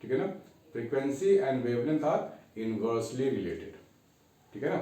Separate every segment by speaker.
Speaker 1: ठीक है ना। Frequency and wavelength are inversely related. ठीक है ना।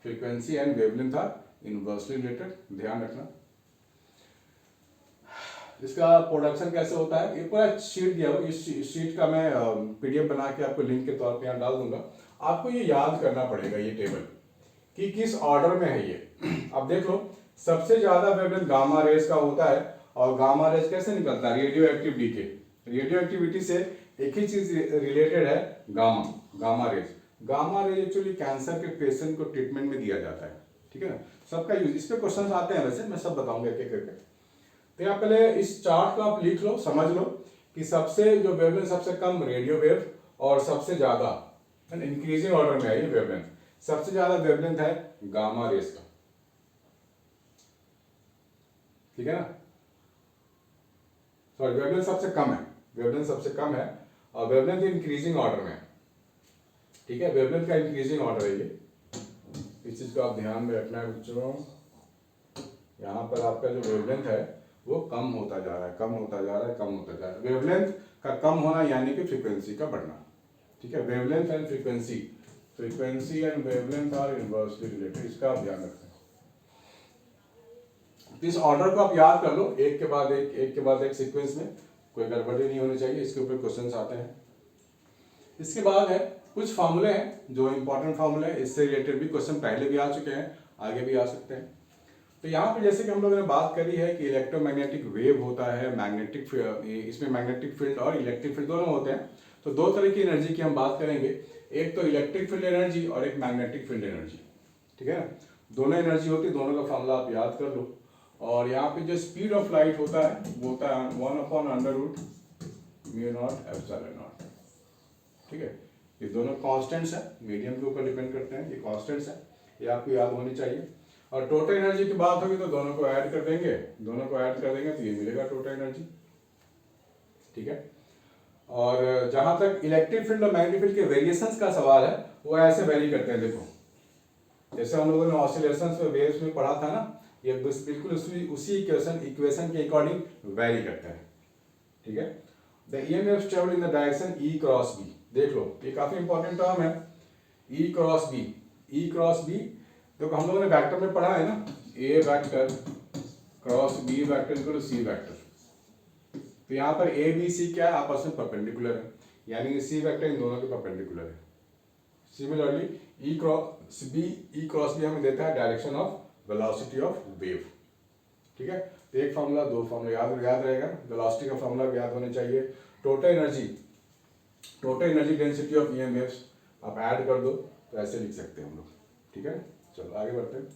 Speaker 1: Frequency and wavelength are inversely related, ध्यान रखना। इसका प्रोडक्शन कैसे होता है, ये पूरा शीट दिया हुआ, इस शीट का मैं पीडीएफ बना के आपको लिंक के तौर पे यहाँ डाल दूंगा। आपको ये याद करना पड़ेगा ये टेबल कि किस ऑर्डर में है ये। अब देख लो, सबसे ज्यादा वेवलेंथ गामा रेज का होता है, और गामा रेज कैसे निकलता है, radio active decay. Radio activity से एक ही चीज रिलेटेड है, gamma rays. Gamma rays actually cancer के पेशेंट को ट्रीटमेंट में दिया जाता है, ठीक है ना। सबका यूज, इस पे क्वेश्चन आते हैं, वैसे मैं सब बताऊंगा एक एक करके। तो यहाँ पहले इस चार्ट को आप लिख लो, समझ लो कि सबसे जो वेवलेंथ सबसे कम रेडियो वेव, और सबसे ज्यादा इंक्रीजिंग ऑर्डर में है ये वेवलेंथ, सबसे ज्यादा वेवलेंथ है गामा रेज का, ठीक है ना। सॉरी, वेवलेंथ सबसे कम है, वेवलेंथ सबसे कम है, और वेवलेंथ इंक्रीजिंग ऑर्डर में है, ठीक है। वेवलेंथ का इंक्रीजिंग ऑर्डर है ये, इस चीज को आप ध्यान में रखना है बच्चों। यहाँ पर आपका जो वेवलेंथ है वो कम होता जा रहा है, कम होता जा रहा है, कम होता जा रहा है। वेवलेंथ का कम होना यानी कि फ्रीक्वेंसी का बढ़ना, ठीक है। Wavelength and frequency, frequency and wavelength are inversely related, इसका आप ध्यान रखें। इस ऑर्डर को आप याद कर लो, एक के बाद एक के बाद एक सीक्वेंस में, कोई गड़बड़ी नहीं होनी चाहिए। इसके ऊपर क्वेश्चंस आते हैं। इसके बाद है कुछ फार्मूले हैं जो इंपॉर्टेंट फार्मूले हैं, इससे रिलेटेड भी क्वेश्चन पहले भी आ चुके हैं, आगे भी आ सकते हैं। तो यहाँ पे जैसे कि हम लोगों ने बात करी है कि इलेक्ट्रोमैग्नेटिक वेव होता है, मैग्नेटिक, इसमें मैग्नेटिक फील्ड और इलेक्ट्रिक फील्ड दोनों होते हैं। तो दो तरह की एनर्जी की हम बात करेंगे, एक तो इलेक्ट्रिक फील्ड एनर्जी और एक मैग्नेटिक फील्ड एनर्जी, ठीक है ना। दोनों एनर्जी होती है, दोनों का फॉर्मूला आप याद कर लो। और यहाँ पे जो स्पीड ऑफ लाइट होता है वो होता है 1/√μ0ε0, ठीक है। ये दोनों कांस्टेंट्स है, मीडियम के ऊपर डिपेंड करते हैं, ये कांस्टेंट्स है, ये आपको याद होनी चाहिए। और टोटल एनर्जी की बात होगी तो दोनों को ऐड कर देंगे, दोनों को ऐड कर देंगे तो ये मिलेगा टोटल एनर्जी, ठीक है। और जहां तक इलेक्ट्रिक फील्ड और मैग्नेटिक फील्ड के वेरिएशंस का सवाल है, वो ऐसे वेरी करते हैं। देखो, जैसे हम लोगों ने ऑसिलेशंस में, वेव्स में पढ़ा था ना, ये बिल्कुल उसी इक्वेशन के अकॉर्डिंग वेरी करते हैं, ठीक है। The EMF travel in the direction E cross B, देख लो ये काफी इंपॉर्टेंट टर्म है, E cross B। E cross B तो हम लोगों ने वेक्टर में पढ़ा है ना, A vector cross B vector equal to C vector. तो यहाँ पर A B C क्या है, आपस में परपेंडिकुलर है, यानी कि C वेक्टर इन दोनों के परपेंडिकुलर है। सिमिलरली E क्रॉस B हमें देता है direction of velocity of wave, ठीक है। तो एक फार्मूला, दो फार्मूला याद रहेगा, वेलोसिटी का फार्मूला भी याद होने चाहिए। Total energy density of EMFs आप ऐड कर दो तो ऐसे लिख सकते हैं हम लोग, ठीक है। चलो आगे बढ़ते हैं।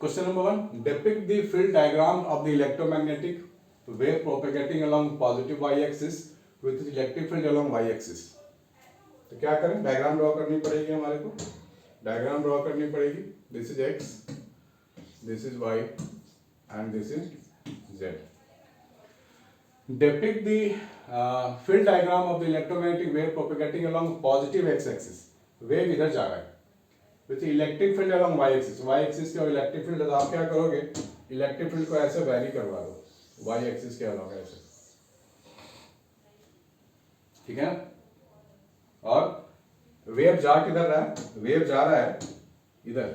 Speaker 1: Question number 1, depict the field diagram of the electromagnetic wave propagating along positive y axis with electric field along y axis. तो क्या करें, डायग्राम ड्रॉ करनी पड़ेगी हमारे को, डायग्राम ड्रॉ करनी पड़ेगी। This is x, this is y and this is z। depict the field diagram of the electromagnetic wave propagating along positive x axis। Wave इधर जा रहा है with electric field along y axis, y axis के electric field, आप क्या करोगे, electric field को ऐसे वैरी करवा दो y axis के along ऐसे, ठीक है ना। और वेव जा किधर रहा है, वेव जा रहा है इधर,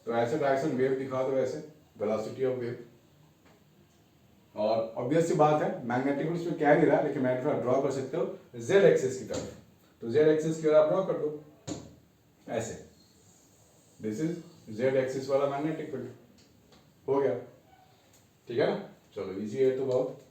Speaker 1: तो ऐसे डायरेक्शन वेव दिखा दो, ऐसे वेलोसिटी ऑफ वेव। और ऑब्वियस सी बात है, मैग्नेटिक फील्ड इसमें क्या नहीं रहा, लेकिन मैग्नेटिक ड्रॉ कर सकते हो z एक्सिस की तरफ, तो z एक्सिस की तरफ आप ड्रॉ कर दो ऐसे, दिस इज z एक्सिस वाला मैग्नेटिक फील्ड, हो गया, ठीक है ना। चलो इजी है तो बहुत।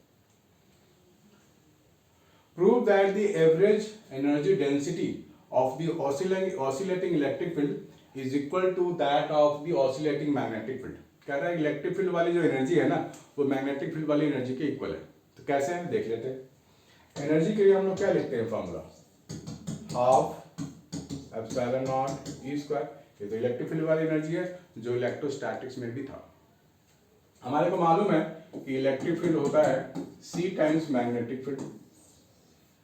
Speaker 1: Prove that the average energy density of the oscillating electric field is equal to that of the oscillating magnetic field. कह रहा है इलेक्ट्रिक फील्ड वाली जो एनर्जी है ना, वो मैग्नेटिक फील्ड वाली एनर्जी के इक्वल है। तो कैसे है देख लेते हैं। एनर्जी के लिए हम लोग क्या लिखते हैं formula, half epsilon not E square. ये तो इलेक्ट्रिक फील्ड वाली एनर्जी है जो इलेक्ट्रोस्टैटिक्स में भी था। हमारे को मालूम है कि इलेक्ट्रिक फील्ड होता है C टाइम्स मैग्नेटिक फील्ड।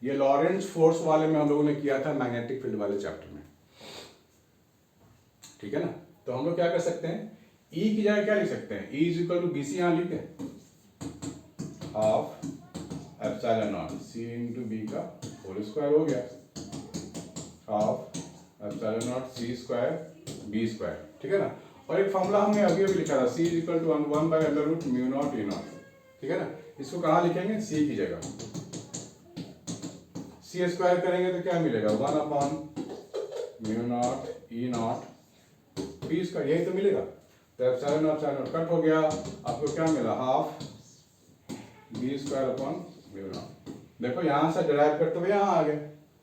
Speaker 1: ये लॉरेंट्ज फोर्स वाले में हम लोगों ने किया था, मैग्नेटिक फील्ड वाले चैप्टर में, ठीक है ना। तो हम लोग क्या कर सकते हैं, E की जगह क्या लिख सकते हैं, E is equal to BC, यहाँ लिखे half epsilon not C into B का होल स्क्वायर, हो गया half epsilon not C square B square, ठीक है ना। और एक फॉर्मूला हमने अभी अभी लिखा था, C is equal to 1 by under root mu naught E naught, ठीक है ना। इसको कहाँ लिखेंगे, सी की जगह सी स्क्वायर करेंगे तो क्या मिलेगा, 1 upon mu naught E not P square, यही तो मिलेगा। तो एप्सिलॉन कट हो गया, आपको क्या मिला, half B square upon mu not. देखो यहाँ से डिराइव करते हुए यहाँ आ गए,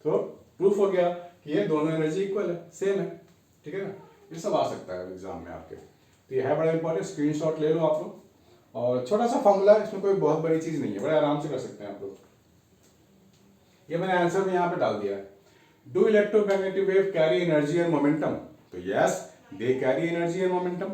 Speaker 1: तो प्रूफ हो गया कि ये दोनों एनर्जी इक्वल है, सेम है, ठीक है ना। ये सब आ सकता है एग्जाम में आपके, तो ये है बड़ा इंपॉर्टेंट, स्क्रीनशॉट ले लो आप लोग। और छोटा सा फॉर्मूला, इसमें कोई बहुत बड़ी चीज नहीं है, बड़े आराम से कर सकते हैं आप लोग। ये मैंने आंसर में यहाँ पे डाल दिया है। Do electromagnetic wave carry energy and momentum, तो yes they carry energy and momentum,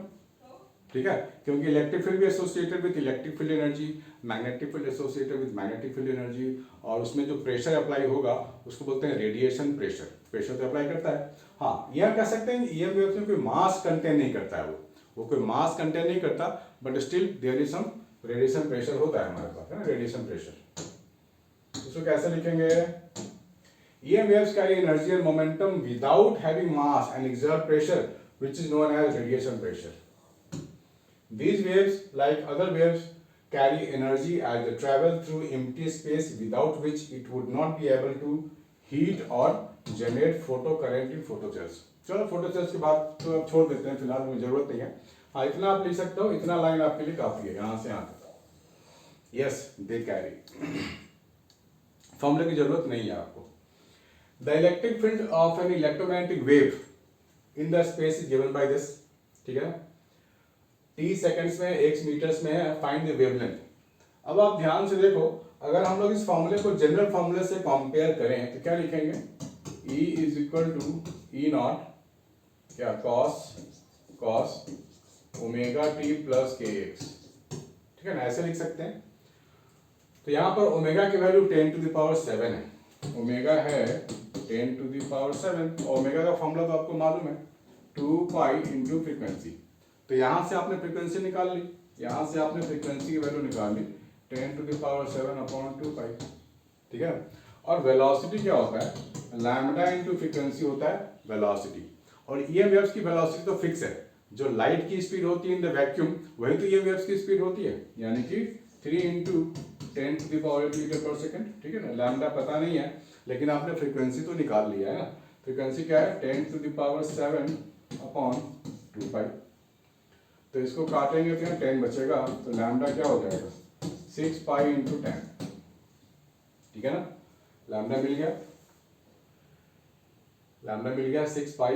Speaker 1: ठीक है, क्योंकि इलेक्ट्रिक फील्ड भी associated with electric field energy, magnetic field associated with magnetic field energy, और उसमें जो प्रेशर अप्लाई होगा उसको बोलते हैं रेडिएशन प्रेशर, प्रेशर तो अप्लाई करता है। हाँ, यह कह सकते हैं ईएम वेव में कोई मास कंटेन नहीं करता है, वो कोई मास कंटेन नहीं करता, but still there is some radiation pressure होता है हमारे पास, है ना, रेडिएशन प्रेशर। इसको कैसे लिखेंगे, EM waves carry energy and momentum without having mass and exert pressure, which is known as radiation pressure. These waves, like other waves, carry energy as they travel through empty space, without which it would not be able to heat or generate photocurrent in photocells. चलो फोटोसेल्स की बात तो अब छोड़ देते हैं, फिलहाल मुझे जरूरत नहीं है। हाँ, इतना आप लिख सकते हो, इतना लाइन आपके लिए काफी है, यहाँ से यहाँ तक। यस दे कैरी, फॉर्मूले की जरूरत नहीं है आपको। The electric field of an electromagnetic wave in the space is given by this, ठीक है, t सेकंड्स में, x मीटर्स में है, फाइंड द वेवलेंथ। अब आप ध्यान से देखो, अगर हम लोग इस फॉर्मूले को जनरल फॉर्मूले से कंपेयर करें तो क्या लिखेंगे, E is equal to E not क्या cos omega t plus k x, ठीक है ना, ऐसे लिख सकते हैं। तो यहाँ पर ओमेगा की वैल्यू 10 टू द पावर 7 है, ओमेगा है 10 टू द पावर 7, ओमेगा का फॉर्मूला तो आपको मालूम है 2 पाई इंटू फ्रीक्वेंसी। तो यहाँ से आपने फ्रीक्वेंसी निकाल ली, यहाँ से आपने फ्रीक्वेंसी की वैल्यू निकाल ली 10 टू द पावर 7 अपॉन 2 पाई, ठीक है। और वेलोसिटी क्या होता है, लैम्बडा इंटू फ्रीक्वेंसी होता है वेलोसिटी, और ईएम वेव्स की वेलोसिटी तो फिक्स है, जो लाइट की स्पीड होती है इन द वैक्यूम वही तो ईएम वेव्स की स्पीड होती है, यानी कि 3 into 10 to the power 8 metre पर सेकंड, ठीक है ना। लैम्बडा पता नहीं है, लेकिन आपने फ्रीक्वेंसी तो निकाल लिया है ना। फ्रीक्वेंसी क्या है, 10 टू द पावर 7 अपॉन 2 पाई। तो इसको काटेंगे तो यहाँ 10 बचेगा, तो लैम्बडा क्या हो जाएगा 6 पाई इंटू 10, ठीक है ना। लैम्बडा मिल गया, लैम्बडा मिल गया 6 पाई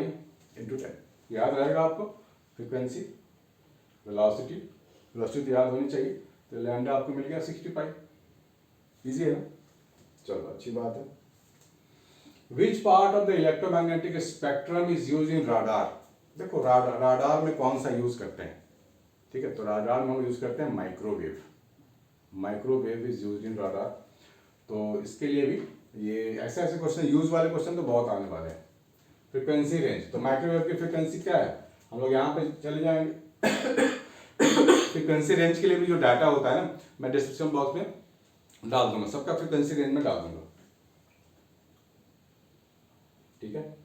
Speaker 1: इंटू 10। याद रहेगा आपको, फ्रीक्वेंसी वेलोसिटी, वेलोसिटी याद होनी चाहिए। तो लैम्बडा आपको मिल गया 60 पाई, इजी है ना, चलो अच्छी बात है। Which part of the electromagnetic spectrum is used in radar? देखो राडार में कौन सा यूज करते हैं, ठीक है, तो राडार में हम यूज करते हैं microwave, microwave is used in radar. तो इसके लिए भी ये ऐसे ऐसे क्वेश्चन, यूज वाले क्वेश्चन तो बहुत आने वाले हैं। फ्रीक्वेंसी रेंज, तो माइक्रोवेव की फ्रीक्वेंसी क्या है, हम लोग यहाँ पे चले जाएंगे। फ्रीक्वेंसी रेंज के लिए भी जो डाटा होता है ना, मैं डिस्क्रिप्शन बॉक्स में डाल दूंगा, सबका फ्रीक्वेंसी रेंज में डाल दूंगा, ठीक है।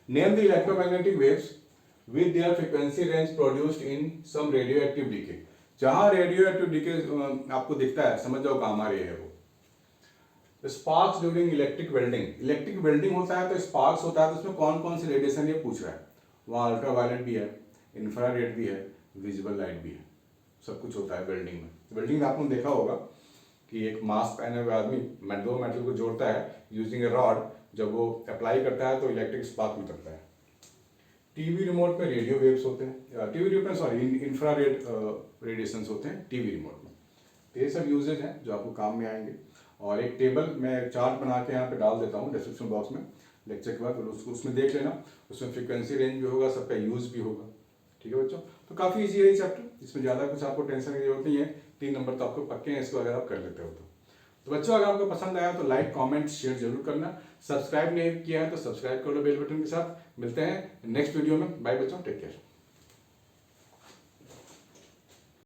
Speaker 1: Name the electromagnetic waves with their frequency range produced in some radioactive decay. जहां रेडियोएक्टिव डीके आपको दिखता है, समझ जाओ कहाँ हमारे है वो। Sparks during electric welding, electric welding होता है तो स्पार्क्स होता है, तो उसमें कौन कौन सी रेडिएशन ये पूछ रहा है, वहाँ अल्ट्रावायलेट भी है, इंफ्रारेड भी है, विजिबल लाइट भी है, सब कुछ होता है वेल्डिंग में। वेल्डिंग में आपने देखा होगा कि एक मास्क पहने हुए आदमी दो मेटल को जोड़ता है यूजिंग ए रॉड, जब वो अप्लाई करता है तो इलेक्ट्रिक स्पार्क निकलता है। टीवी रिमोट में रेडियो वेव्स होते हैं, टीवी रिमोट में सॉरी इंफ्रारेड रेडिएशंस होते हैं टीवी रिमोट में। तो ये सब यूजेज हैं जो आपको काम में आएंगे। और एक टेबल मैं चार्ट बना के यहाँ पे डाल देता हूँ डिस्क्रिप्शन बॉक्स में लेक्चर के बाद, उसको उसमें देख लेना, उसमें फ्रीक्वेंसी रेंज भी होगा, सबका यूज भी होगा, ठीक है बच्चों। तो काफ़ी ईजी है ये चैप्टर, इसमें ज़्यादा कुछ आपको टेंशन की जरूरत नहीं है, 3 नंबर तो आपको पक्के हैं इसको अगर आप कर लेते हो तो बच्चों अगर आपको पसंद आया तो लाइक कमेंट शेयर जरूर करना, सब्सक्राइब नहीं किया है तो सब्सक्राइब कर लो बेल बटन के साथ। मिलते हैं नेक्स्ट वीडियो में, बाय बच्चों, टेक केयर।